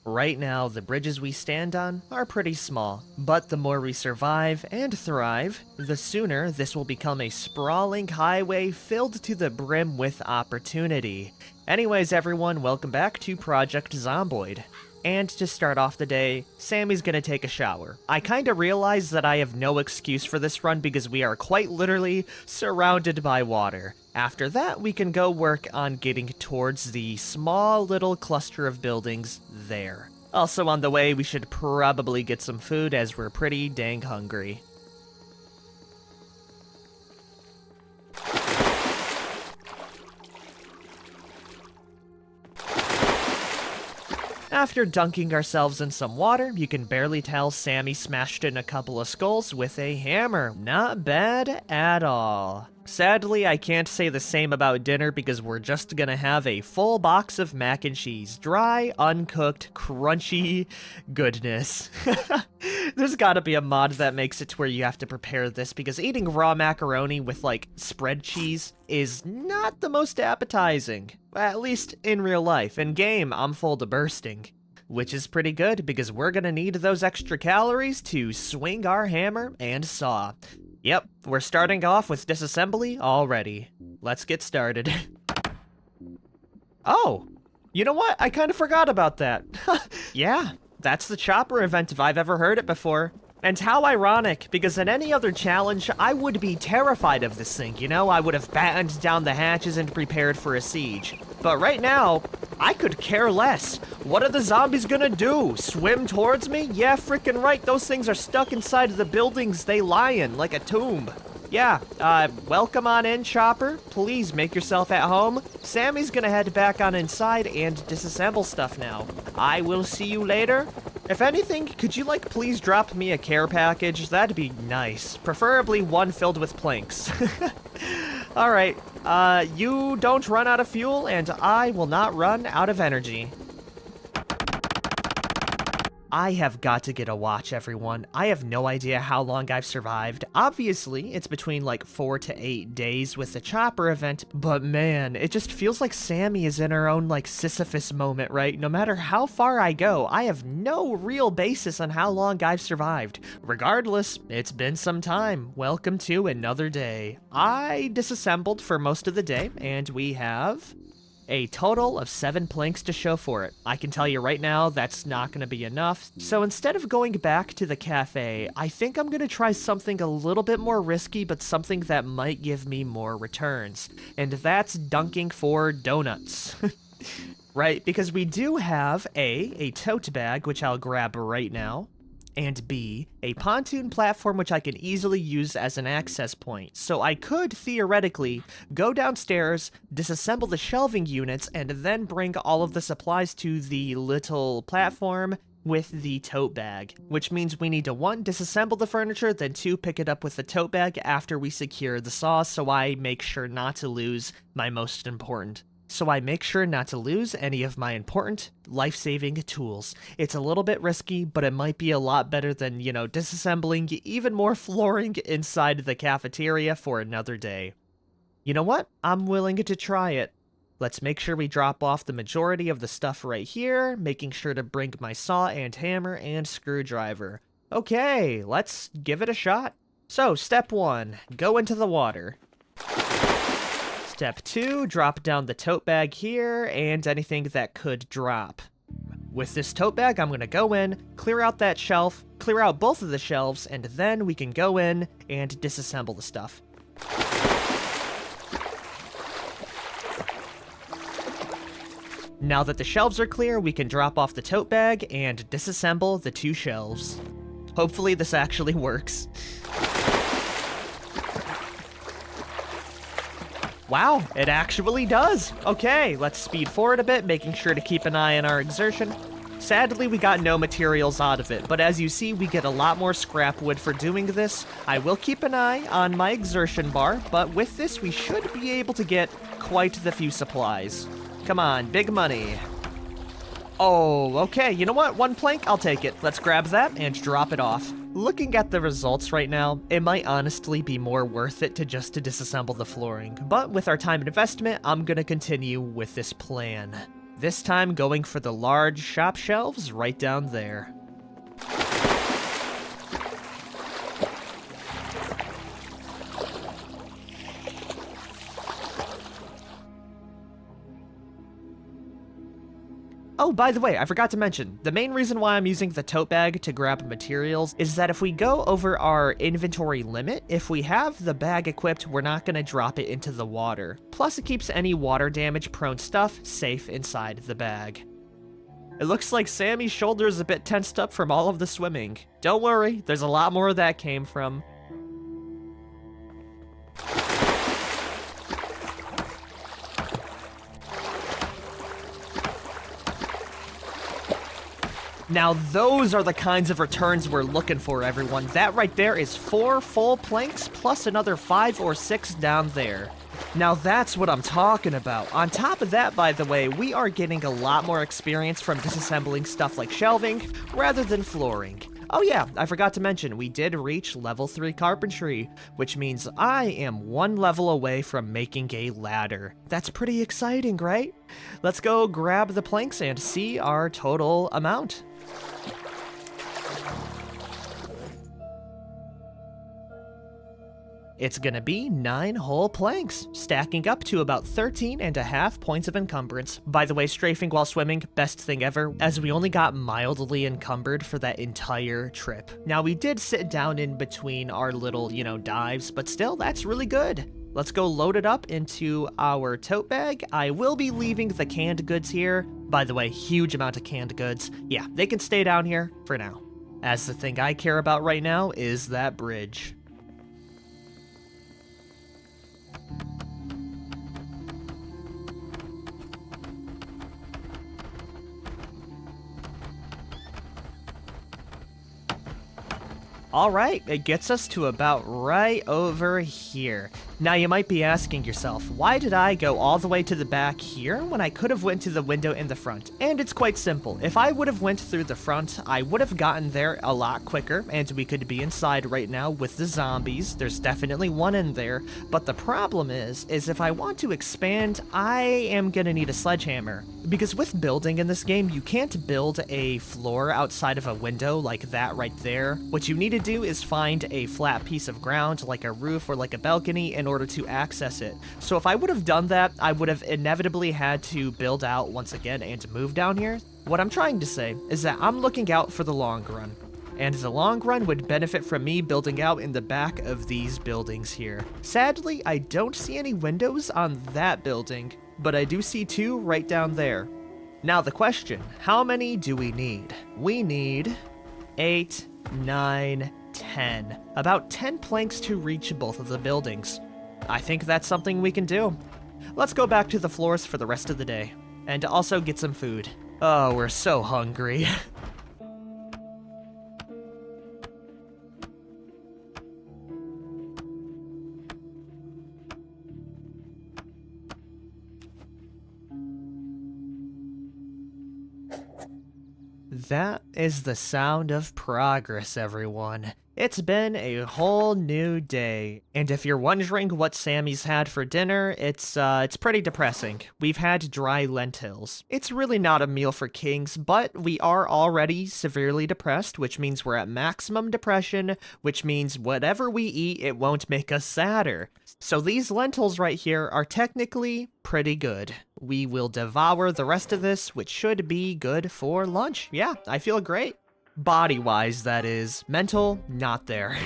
Right now, the bridges we stand on are pretty small, but the more we survive and thrive, the sooner this will become a sprawling highway filled to the brim with opportunity. Anyways, everyone, welcome back to Project Zomboid. And to start off the day, Sammy's gonna take a shower. I kinda realize that I have no excuse for this run because we are quite literally surrounded by water. After that, we can go work on getting towards the small little cluster of buildings there. Also on the way, we should probably get some food as we're pretty dang hungry. After dunking ourselves in some water, you can barely tell Sammy smashed in a couple of skulls with a hammer. Not bad at all. Sadly, I can't say the same about dinner because we're just gonna have a full box of mac and cheese. Dry, uncooked, crunchy goodness. There's gotta be a mod that makes it to where you have to prepare this because eating raw macaroni with, like, spread cheese is not the most appetizing. At least in real life. In game, I'm full to bursting. Which is pretty good because we're gonna need those extra calories to swing our hammer and saw. Yep, we're starting off with disassembly already. Let's get started. Oh, you know what? I kind of forgot about that. Yeah, that's the chopper event if I've ever heard it before. And how ironic, because in any other challenge, I would be terrified of this thing, you know? I would have battened down the hatches and prepared for a siege. But right now, I could care less. What are the zombies gonna do? Swim towards me? Yeah, frickin' right, those things are stuck inside of the buildings they lie in, like a tomb. Yeah, welcome on in, Chopper. Please make yourself at home. Sammy's gonna head back on inside and disassemble stuff now. I will see you later. If anything, could you, like, please drop me a care package? That'd be nice. Preferably one filled with planks. Alright, you don't run out of fuel, and I will not run out of energy. I have got to get a watch, everyone. I have no idea how long I've survived. Obviously, it's between like 4 to 8 days with the chopper event, but man, it just feels like Sammy is in her own like Sisyphus moment, right? No matter how far I go, I have no real basis on how long I've survived. Regardless, it's been some time. Welcome to another day. I disassembled for most of the day, and we have a total of 7 planks to show for it. I can tell you right now, that's not going to be enough. So instead of going back to the cafe, I think I'm going to try something a little bit more risky, but something that might give me more returns. And that's dunking for donuts. Right? Because we do have a tote bag, which I'll grab right now, and B, a pontoon platform which I can easily use as an access point. So I could, theoretically, go downstairs, disassemble the shelving units, and then bring all of the supplies to the little platform with the tote bag. Which means we need to 1, disassemble the furniture, then 2, pick it up with the tote bag after we secure the saw, so I make sure not to lose my most important. any of my important life-saving tools. It's a little bit risky, but it might be a lot better than, you know, disassembling even more flooring inside the cafeteria for another day. You know what? I'm willing to try it. Let's make sure we drop off the majority of the stuff right here, making sure to bring my saw and hammer and screwdriver. Okay, let's give it a shot. So, step 1, go into the water. Step 2, drop down the tote bag here, and anything that could drop. With this tote bag, I'm gonna go in, clear out that shelf, clear out both of the shelves, and then we can go in and disassemble the stuff. Now that the shelves are clear, we can drop off the tote bag and disassemble the 2 shelves. Hopefully this actually works. Wow, it actually does! Okay, let's speed forward a bit, making sure to keep an eye on our exertion. Sadly, we got no materials out of it, but as you see, we get a lot more scrap wood for doing this. I will keep an eye on my exertion bar, but with this, we should be able to get quite the few supplies. Come on, big money. Oh, okay, you know what? 1 plank, I'll take it. Let's grab that and drop it off. Looking at the results right now, it might honestly be more worth it to just to disassemble the flooring, but with our time and investment, I'm gonna continue with this plan. This time going for the large shop shelves right down there. Oh, by the way, I forgot to mention, the main reason why I'm using the tote bag to grab materials is that if we go over our inventory limit, if we have the bag equipped, we're not going to drop it into the water. Plus, it keeps any water damage prone stuff safe inside the bag. It looks like Sammy's shoulder is a bit tensed up from all of the swimming. Don't worry, there's a lot more that came from. Now those are the kinds of returns we're looking for, everyone. That right there is 4 full planks plus another 5 or 6 down there. Now that's what I'm talking about. On top of that, by the way, we are getting a lot more experience from disassembling stuff like shelving rather than flooring. Oh yeah, I forgot to mention, we did reach level 3 carpentry, which means I am 1 level away from making a ladder. That's pretty exciting, right? Let's go grab the planks and see our total amount. It's gonna be 9 whole planks, stacking up to about 13.5 points of encumbrance. By the way, strafing while swimming, best thing ever, as we only got mildly encumbered for that entire trip. Now, we did sit down in between our little, dives, but still, that's really good. Let's go load it up into our tote bag. I will be leaving the canned goods here. By the way, huge amount of canned goods. Yeah, they can stay down here for now. As the thing I care about right now is that bridge. Alright, it gets us to about right over here. Now you might be asking yourself, why did I go all the way to the back here when I could have went to the window in the front? And it's quite simple. If I would have went through the front, I would have gotten there a lot quicker, and we could be inside right now with the zombies. There's definitely one in there, but the problem is if I want to expand, I am gonna need a sledgehammer. Because with building in this game, you can't build a floor outside of a window like that right there. What you need to do is find a flat piece of ground, like a roof or like a balcony, in order to access it. So if I would have done that, I would have inevitably had to build out once again and move down here. What I'm trying to say is that I'm looking out for the long run. And the long run would benefit from me building out in the back of these buildings here. Sadly, I don't see any windows on that building, but I do see 2 right down there. Now the question, how many do we need? We need 8, 9, 10. About 10 planks to reach both of the buildings. I think that's something we can do. Let's go back to the floors for the rest of the day. And also get some food. Oh, we're so hungry. That is the sound of progress, everyone. It's been a whole new day, and if you're wondering what Sammy's had for dinner, it's pretty depressing. We've had dry lentils. It's really not a meal for kings, but we are already severely depressed, which means we're at maximum depression, which means whatever we eat, it won't make us sadder. So these lentils right here are technically pretty good. We will devour the rest of this, which should be good for lunch. Yeah, I feel great. Body-wise, that is. Mental, not there.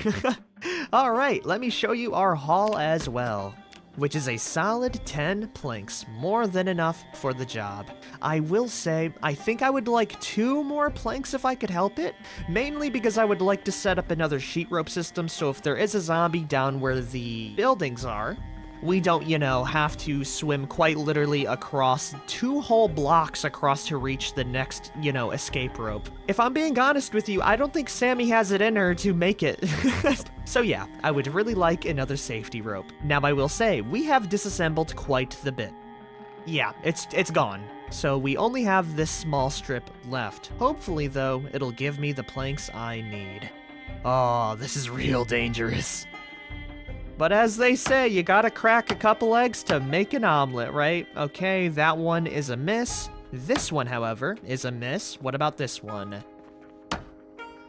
Alright, let me show you our haul as well, which is a solid 10 planks, more than enough for the job. I will say, I think I would like 2 more planks if I could help it, mainly because I would like to set up another sheet rope system, so if there is a zombie down where the buildings are, we don't, have to swim quite literally across 2 whole blocks across to reach the next, escape rope. If I'm being honest with you, I don't think Sammy has it in her to make it. So yeah, I would really like another safety rope. Now I will say, we have disassembled quite the bit. Yeah, it's gone. So we only have this small strip left. Hopefully though, it'll give me the planks I need. Oh, this is real dangerous. But as they say, you gotta crack a couple eggs to make an omelet, right? Okay, that one is a miss. This one, however, is a miss. What about this one?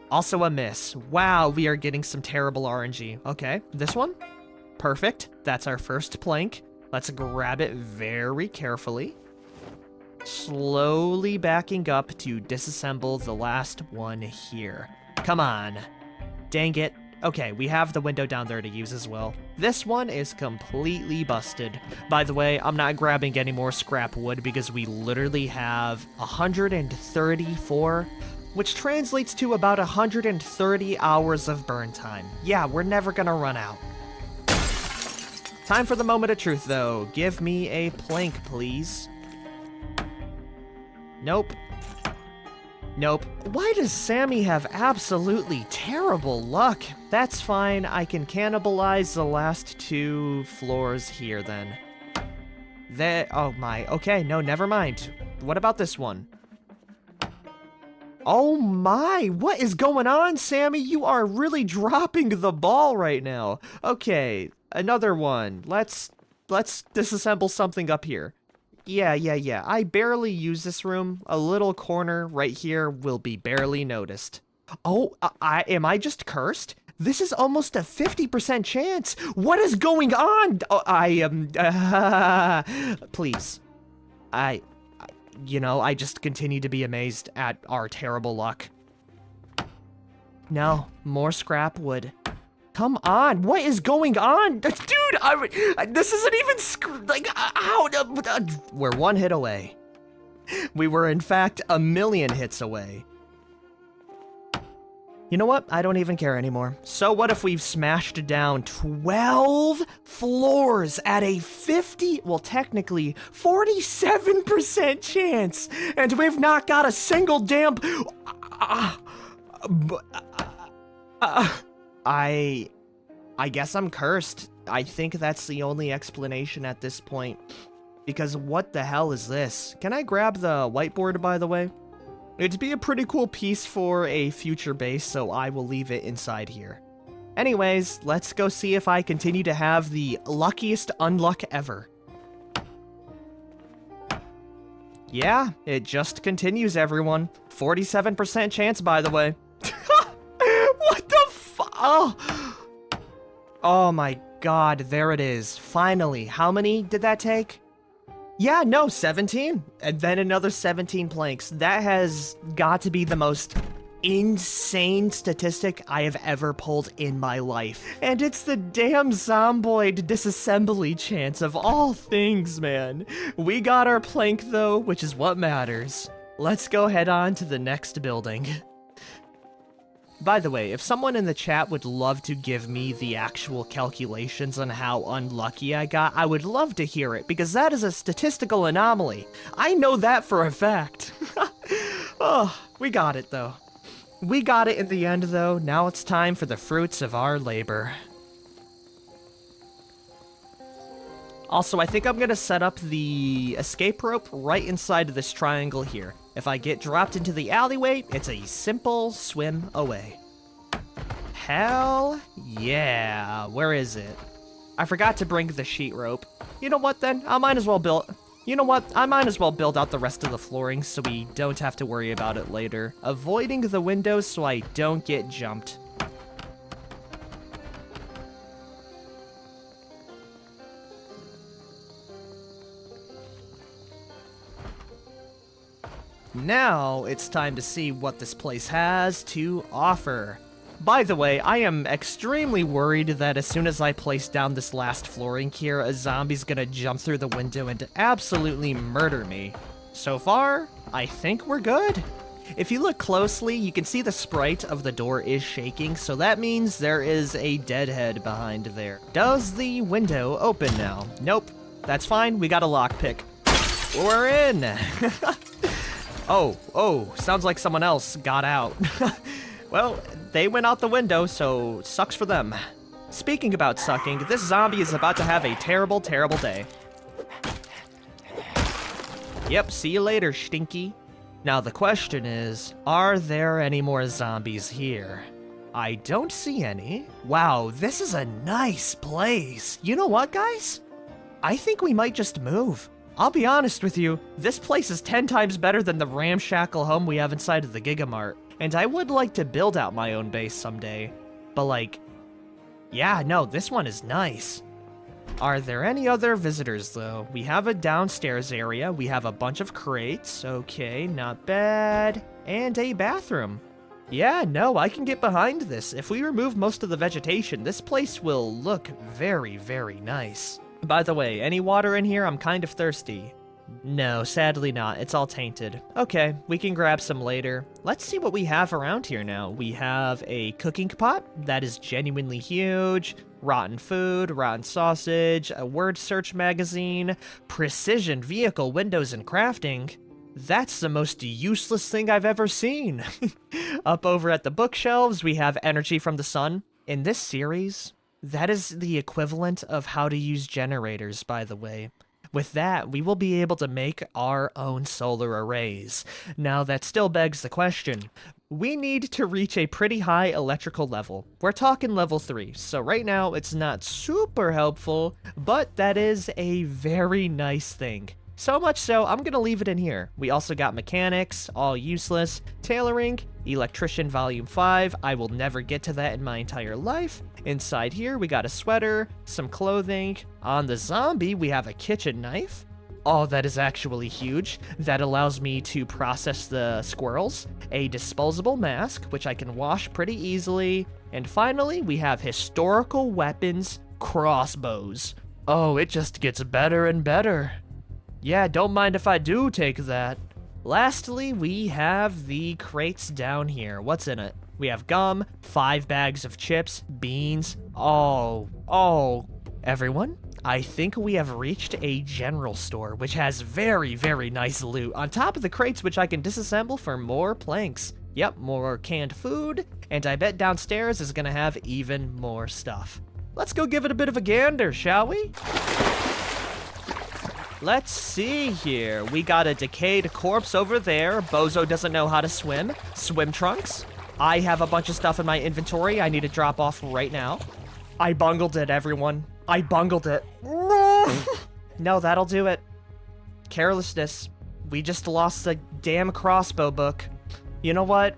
Also a miss. Wow, we are getting some terrible RNG. Okay, this one? Perfect. That's our first plank. Let's grab it very carefully. Slowly backing up to disassemble the last one here. Come on. Dang it. Okay, we have the window down there to use as well. This one is completely busted. By the way, I'm not grabbing any more scrap wood because we literally have 134, which translates to about 130 hours of burn time. Yeah, we're never gonna run out. Time for the moment of truth, though. Give me a plank, please. Nope. Nope. Why does Sammy have absolutely terrible luck? That's fine, I can cannibalize the last 2 floors here then. Oh my, okay, no, never mind. What about this one? Oh my, what is going on, Sammy? You are really dropping the ball right now. Okay, another one. Let's disassemble something up here. Yeah. I barely use this room. A little corner right here will be barely noticed. Oh, am I just cursed? This is almost a 50% chance. What is going on? Oh, please. I just continue to be amazed at our terrible luck. No, more scrap wood. Come on, what is going on? Dude, this isn't even how? We're 1 hit away. We were, in fact, 1,000,000 hits away. You know what? I don't even care anymore. So what if we've smashed down 12 floors at a 47% chance, and we've not got a single damn... I guess I'm cursed. I think that's the only explanation at this point. Because what the hell is this? Can I grab the whiteboard, by the way? It'd be a pretty cool piece for a future base, so I will leave it inside here. Anyways, let's go see if I continue to have the luckiest unluck ever. Yeah, it just continues, everyone. 47% chance, by the way. What the Oh my god, there it is. Finally. How many did that take? Yeah, no, 17. And then another 17 planks. That has got to be the most insane statistic I have ever pulled in my life. And it's the damn Zomboid disassembly chance of all things, man. We got our plank though, which is what matters. Let's go head on to the next building. By the way, if someone in the chat would love to give me the actual calculations on how unlucky I got, I would love to hear it, because that is a statistical anomaly. I know that for a fact. Oh, we got it, though. We got it in the end, though. Now it's time for the fruits of our labor. Also, I think I'm gonna set up the escape rope right inside of this triangle here. If I get dropped into the alleyway, it's a simple swim away. Hell yeah. Where is it? I forgot to bring the sheet rope. You know what then? I might as well build out the rest of the flooring so we don't have to worry about it later. Avoiding the windows so I don't get jumped. Now, it's time to see what this place has to offer. By the way, I am extremely worried that as soon as I place down this last flooring here, a zombie's gonna jump through the window and absolutely murder me. So far, I think we're good. If you look closely, you can see the sprite of the door is shaking, so that means there is a deadhead behind there. Does the window open now? Nope. That's fine, we got a lockpick. We're in! Oh, sounds like someone else got out. Well, they went out the window, so sucks for them. Speaking about sucking, this zombie is about to have a terrible, terrible day. Yep, see you later, Stinky. Now the question is, are there any more zombies here? I don't see any. Wow, this is a nice place. You know what, guys? I think we might just move. I'll be honest with you, this place is 10 times better than the ramshackle home we have inside of the Gigamart, and I would like to build out my own base someday. But like, yeah, no, this one is nice. Are there any other visitors though? We have a downstairs area, we have a bunch of crates, okay, not bad, and a bathroom. Yeah, no, I can get behind this. If we remove most of the vegetation, this place will look very, very nice. By the way, any water in here? I'm kind of thirsty. No, sadly not. It's all tainted. Okay, we can grab some later. Let's see what we have around here now. We have a cooking pot that is genuinely huge, rotten food, rotten sausage, a word search magazine, precision vehicle windows and crafting. That's the most useless thing I've ever seen. Up over at the bookshelves, we have energy from the sun. In this series, that is the equivalent of how to use generators, by the way. With that, we will be able to make our own solar arrays. Now, that still begs the question. We need to reach a pretty high electrical level. We're talking level 3, so right now it's not super helpful, but that is a very nice thing. So much so, I'm gonna leave it in here. We also got mechanics, all useless, tailoring, electrician volume 5, I will never get to that in my entire life. Inside here, we got a sweater, some clothing. On the zombie, we have a kitchen knife. Oh, that is actually huge. That allows me to process the squirrels. A disposable mask, which I can wash pretty easily. And finally, we have historical weapons, crossbows. Oh, it just gets better and better. Yeah, don't mind if I do take that. Lastly, we have the crates down here. What's in it? We have gum, 5 bags of chips, beans. Oh. Everyone, I think we have reached a general store, which has very, very nice loot. On top of the crates, which I can disassemble for more planks. Yep, more canned food. And I bet downstairs is gonna have even more stuff. Let's go give it a bit of a gander, shall we? Let's see here. We got a decayed corpse over there. Bozo doesn't know how to swim. Swim trunks. I have a bunch of stuff in my inventory I need to drop off right now. I bungled it, everyone. I bungled it. No, that'll do it. Carelessness. We just lost the damn crossbow book. You know what?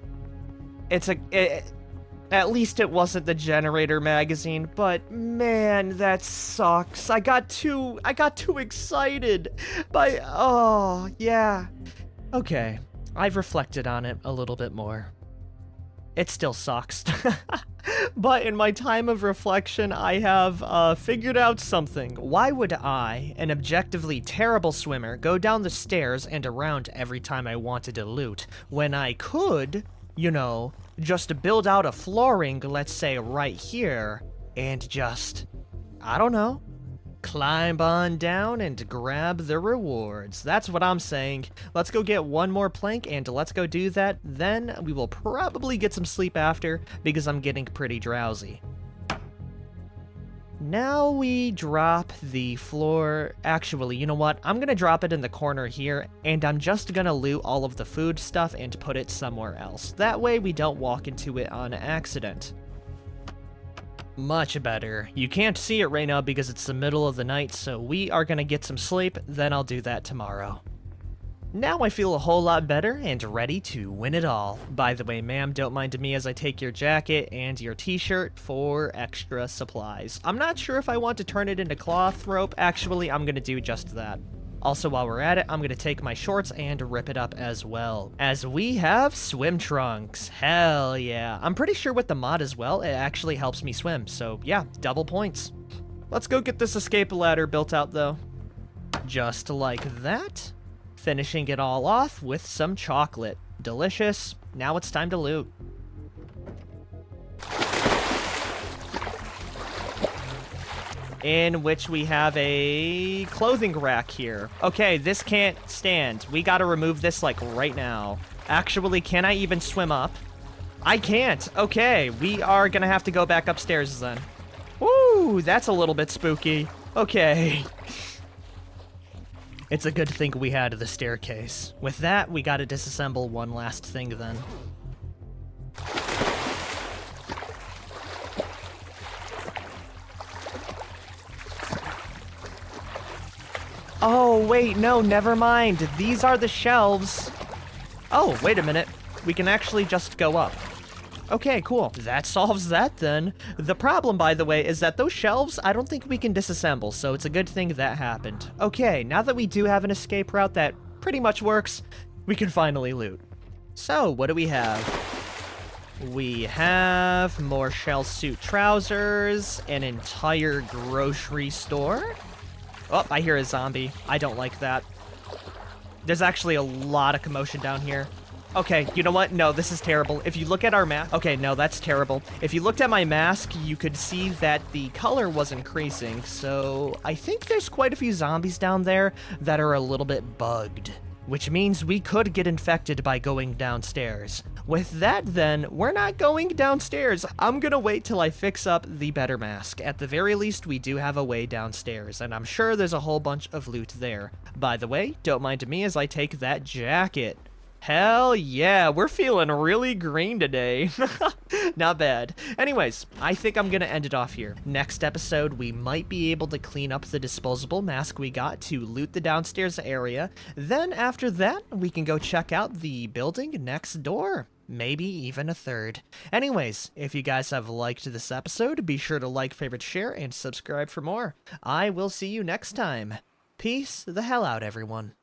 At least it wasn't the generator magazine, but man, that sucks. I got too excited oh, yeah. Okay, I've reflected on it a little bit more. It still sucks. But in my time of reflection, I have figured out something. Why would I, an objectively terrible swimmer, go down the stairs and around every time I wanted to loot, when I could, you know, just build out a flooring, let's say right here, and just, I don't know, climb on down and grab the rewards. That's what I'm saying. Let's go get one more plank and let's go do that. Then we will probably get some sleep after because I'm getting pretty drowsy. Now we drop the floor. Actually, you know what? I'm gonna drop it in the corner here, and I'm just gonna loot all of the food stuff and put it somewhere else. That way we don't walk into it on accident. Much better. You can't see it right now because it's the middle of the night, so we are gonna get some sleep, then I'll do that tomorrow. Now I feel a whole lot better and ready to win it all. By the way, ma'am, don't mind me as I take your jacket and your t-shirt for extra supplies. I'm not sure if I want to turn it into cloth rope. Actually, I'm gonna do just that. Also, while we're at it, I'm gonna take my shorts and rip it up as well. As we have swim trunks. Hell yeah. I'm pretty sure with the mod as well, it actually helps me swim. So yeah, double points. Let's go get this escape ladder built out though. Just like that. Finishing it all off with some chocolate. Delicious. Now it's time to loot. In which we have a clothing rack here. Okay, this can't stand. We gotta remove this, like, right now. Actually, can I even swim up? I can't. Okay, we are gonna have to go back upstairs then. Woo, that's a little bit spooky. Okay. It's a good thing we had the staircase. With that, we gotta disassemble one last thing then. Oh, wait, no, never mind. These are the shelves. Oh, wait a minute. We can actually just go up. Okay, cool. That solves that then. The problem, by the way, is that those shelves, I don't think we can disassemble, so it's a good thing that happened. Okay, now that we do have an escape route that pretty much works, we can finally loot. So, what do we have? We have more shell suit trousers, an entire grocery store. Oh, I hear a zombie. I don't like that. There's actually a lot of commotion down here. Okay, you know what? No, this is terrible. If you look at our mask... Okay, no, that's terrible. If you looked at my mask, you could see that the color was increasing, so I think there's quite a few zombies down there that are a little bit bugged, which means we could get infected by going downstairs. With that, then, we're not going downstairs. I'm gonna wait till I fix up the better mask. At the very least, we do have a way downstairs, and I'm sure there's a whole bunch of loot there. By the way, don't mind me as I take that jacket. Hell yeah, we're feeling really green today. Not bad. Anyways, I think I'm gonna end it off here. Next episode, we might be able to clean up the disposable mask we got to loot the downstairs area. Then after that, we can go check out the building next door. Maybe even a third. Anyways, if you guys have liked this episode, be sure to like, favorite, share, and subscribe for more. I will see you next time. Peace the hell out, everyone.